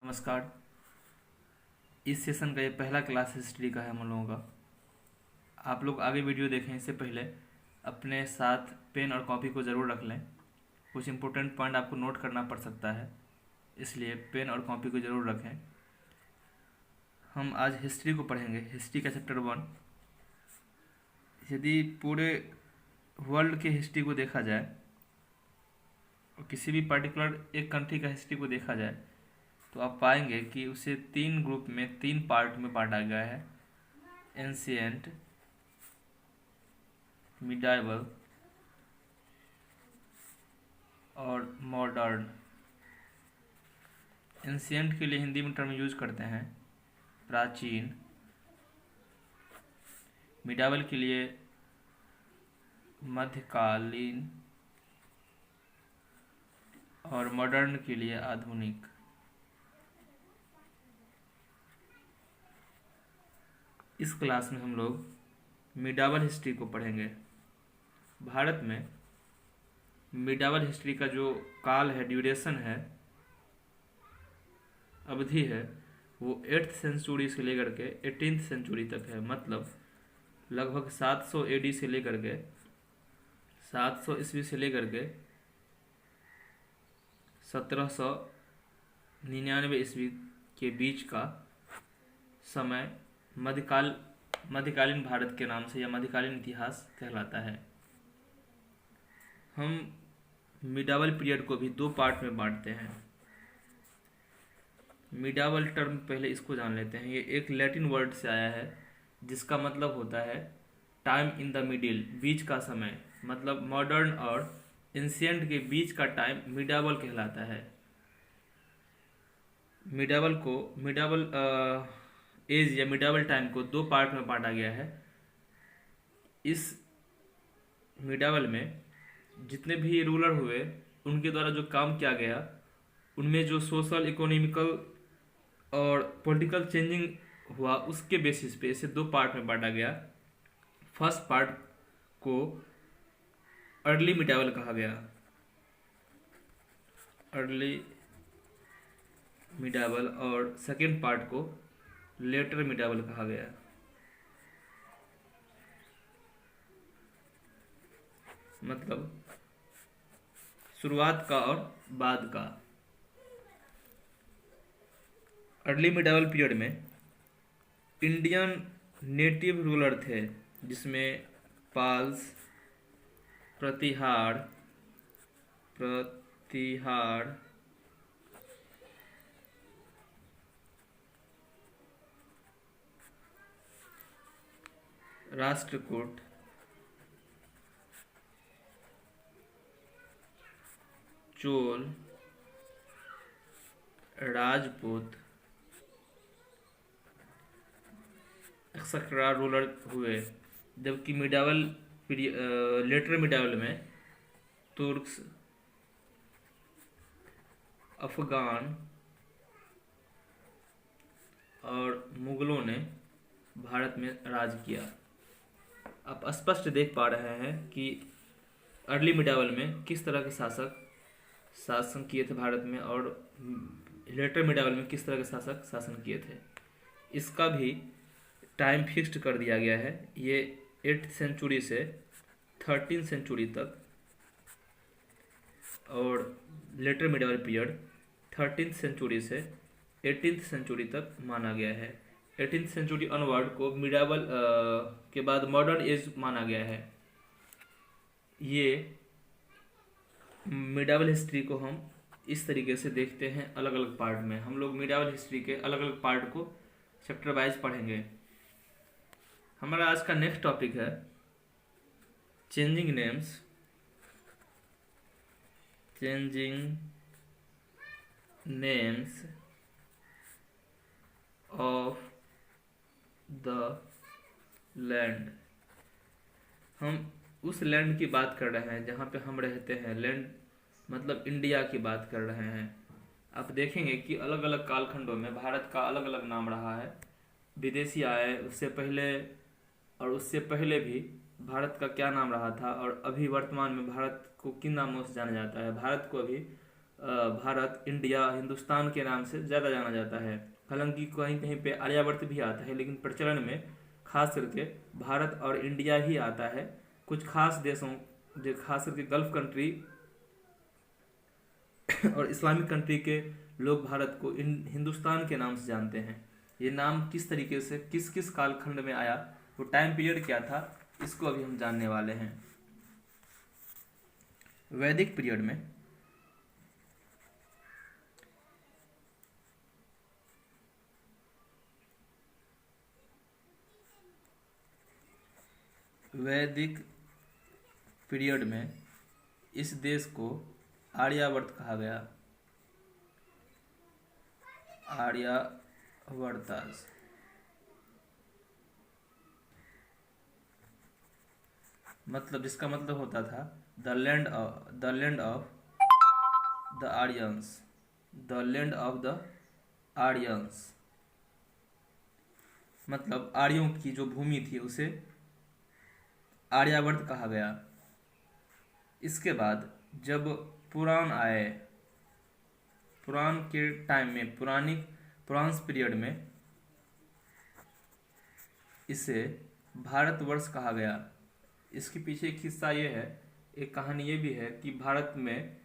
नमस्कार। इस सेशन का ये पहला क्लास हिस्ट्री का है हम लोगों का। आप लोग आगे वीडियो देखें इससे पहले अपने साथ पेन और कॉपी को ज़रूर रख लें। कुछ इम्पोर्टेंट पॉइंट आपको नोट करना पड़ सकता है, इसलिए पेन और कॉपी को ज़रूर रखें। हम आज हिस्ट्री को पढ़ेंगे, हिस्ट्री का चैप्टर 1। यदि पूरे वर्ल्ड के हिस्ट्री को देखा जाए और किसी भी पर्टिकुलर एक कंट्री का हिस्ट्री को देखा जाए तो आप पाएंगे कि उसे 3 ग्रुप में 3 पार्ट में बांटा गया है: एंशिएंट, मिडाइवल और मॉडर्न। एंशिएंट के लिए हिंदी में टर्म यूज करते हैं प्राचीन, मिडाइवल के लिए मध्यकालीन और मॉडर्न के लिए आधुनिक। इस क्लास में हम लोग मिडाइवल हिस्ट्री को पढ़ेंगे। भारत में मिडाइवल हिस्ट्री का जो काल है, ड्यूरेशन है, अवधि है, वो 8th सेंचुरी से लेकर के 18th सेंचुरी तक है। मतलब लगभग 700 AD से लेकर के 700 ईस्वी से लेकर के 1799 ईस्वी के बीच का समय मध्यकालीन भारत के नाम से या मध्यकालीन इतिहास कहलाता है। हम मिडाइवल पीरियड को भी 2 पार्ट में बांटते हैं। मिडाइवल टर्म पहले इसको जान लेते हैं। ये एक लैटिन वर्ड से आया है जिसका मतलब होता है टाइम इन द मिडिल, बीच का समय। मतलब मॉडर्न और एंशिएंट के बीच का टाइम मिडाइवल कहलाता है। मिडाइवल एज या मिडाइवल टाइम को 2 पार्ट में बांटा गया है। इस मिडाइवल में जितने भी रूलर हुए उनके द्वारा जो काम किया गया, उनमें जो सोशल, इकोनॉमिकल और पॉलिटिकल चेंजिंग हुआ, उसके बेसिस पे इसे 2 पार्ट में बांटा गया। फर्स्ट पार्ट को अर्ली मिडाइवल कहा गया, अर्ली मिडाइवल, और सेकेंड पार्ट को लेटर मिडाइवल कहा गया। मतलब शुरुआत का और बाद का। अर्ली मिडाइवल पीरियड में इंडियन नेटिव रूलर थे, जिसमें पाल्स, प्रतिहार, राष्ट्रकूट, चोल, राजपूत एक्सेट्रा रूलर हुए। जबकि लेटर मिडाइवल में तुर्क्स, अफगान और मुगलों ने भारत में राज किया। आप स्पष्ट देख पा रहे हैं कि अर्ली मिडाइवल में किस तरह के शासन किए थे भारत में, और लेटर मिडाइवल में किस तरह के शासक शासन किए थे। इसका भी टाइम फिक्स्ड कर दिया गया है। ये 8th सेंचुरी से 13th सेंचुरी तक, और letter medieval period 13th century से 18th सेंचुरी तक माना गया है। 18th सेंचुरी ऑनवर्ड को मिडाइवल के बाद मॉडर्न एज माना गया है। ये मिडाइवल हिस्ट्री को हम इस तरीके से देखते हैं अलग अलग पार्ट में। हम लोग मिडाइवल हिस्ट्री के अलग अलग पार्ट को चैप्टर वाइज पढ़ेंगे। हमारा आज का नेक्स्ट टॉपिक है changing names of the land. हम उस लैंड की बात कर रहे हैं जहाँ पे हम रहते हैं। लैंड मतलब इंडिया की बात कर रहे हैं। आप देखेंगे कि अलग अलग कालखंडों में भारत का अलग अलग नाम रहा है। विदेशी आए उससे पहले और उससे पहले भी भारत का क्या नाम रहा था, और अभी वर्तमान में भारत को किन नामों से जाना जाता है। भारत को अभी भारत, इंडिया, हिंदुस्तान के नाम से ज़्यादा जाना जाता है। हालांकि कहीं कहीं पे आर्यावर्त भी आता है, लेकिन प्रचलन में खास करके भारत और इंडिया ही आता है। कुछ खास देशों, जो खास करके गल्फ कंट्री और इस्लामिक कंट्री के लोग भारत को हिंदुस्तान के नाम से जानते हैं। ये नाम किस तरीके से किस किस कालखंड में आया, वो टाइम पीरियड क्या था, इसको अभी हम जानने वाले हैं। वैदिक पीरियड में वैदिक पीरियड में इस देश को आर्यावर्त कहा गया। आर्यावर्तास मतलब, जिसका मतलब होता था the land of the Aryans, the land of the Aryans, मतलब आर्यों की जो भूमि थी उसे आर्यावर्त कहा गया। इसके बाद जब पुराण आए, पुराण के टाइम में, पुराण पीरियड में इसे भारतवर्ष कहा गया। इसके पीछे एक किस्सा ये है, एक कहानी ये भी है कि भारत में,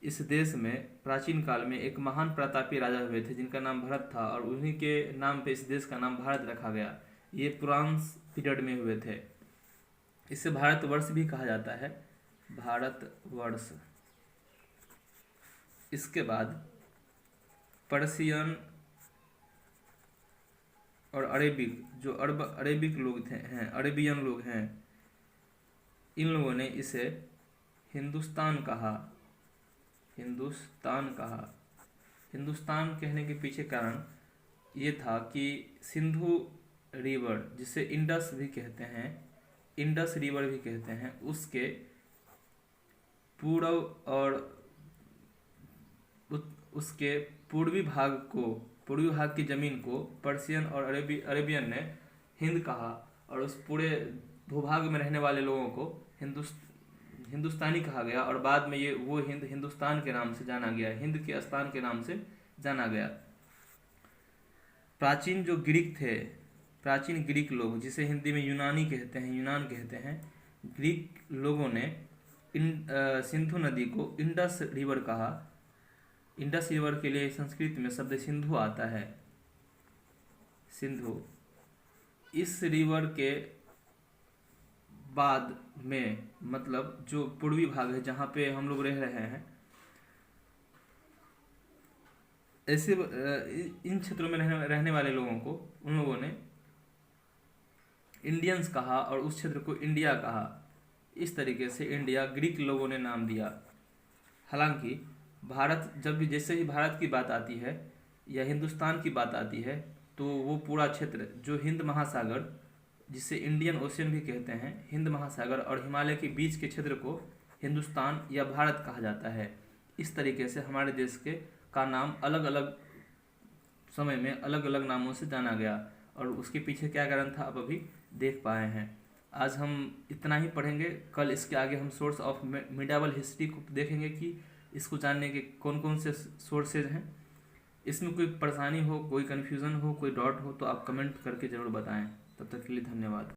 इस देश में प्राचीन काल में एक महान प्रतापी राजा हुए थे जिनका नाम भरत था, और उन्हीं के नाम पे इस देश का नाम भारत रखा गया। ये पुराण पीरियड में हुए थे। इसे भारतवर्ष भी कहा जाता है, भारतवर्ष। इसके बाद पर्शियन और अरेबिक, जो अरेबिक लोग हैं, अरेबियन लोग हैं, इन लोगों ने इसे हिंदुस्तान कहा। हिंदुस्तान कहने के पीछे कारण ये था कि सिंधु रिवर, जिसे इंडस भी कहते हैं, इंडस रिवर भी कहते हैं, उसके पूर्व और उसके पूर्वी भाग की जमीन को पर्शियन और अरेबियन ने हिंद कहा, और उस पूरे भूभाग में रहने वाले लोगों को हिंदुस्तानी कहा गया, और बाद में ये वो हिंदुस्तान के नाम से जाना गया, हिंद के स्थान के नाम से जाना गया। प्राचीन जो ग्रीक थे, प्राचीन ग्रीक लोग, जिसे हिंदी में यूनान कहते हैं, ग्रीक लोगों ने सिंधु नदी को इंडस रिवर कहा। इंडस रिवर के लिए संस्कृत में शब्द सिंधु आता है, सिंधु। इस रिवर के बाद में, मतलब जो पूर्वी भाग है जहाँ पे हम लोग रह रहे हैं, ऐसे इन क्षेत्रों में रहने वाले लोगों को उन लोगों ने इंडियंस कहा, और उस क्षेत्र को इंडिया कहा। इस तरीके से इंडिया ग्रीक लोगों ने नाम दिया। हालांकि भारत, जब भी जैसे ही भारत की बात आती है या हिंदुस्तान की बात आती है, तो वो पूरा क्षेत्र जो हिंद महासागर, जिसे इंडियन ओशियन भी कहते हैं, हिंद महासागर और हिमालय के बीच के क्षेत्र को हिंदुस्तान या भारत कहा जाता है। इस तरीके से हमारे देश का नाम अलग अलग समय में अलग अलग नामों से जाना गया, और उसके पीछे क्या कारण था आप अभी देख पाए हैं। आज हम इतना ही पढ़ेंगे। कल इसके आगे हम सोर्स ऑफ मिडावल हिस्ट्री को देखेंगे कि इसको जानने के कौन कौन से सोर्सेज हैं। इसमें कोई परेशानी हो, कोई कन्फ्यूज़न हो, कोई डाउट हो, तो आप कमेंट करके ज़रूर बताएं। तब तक के लिए धन्यवाद।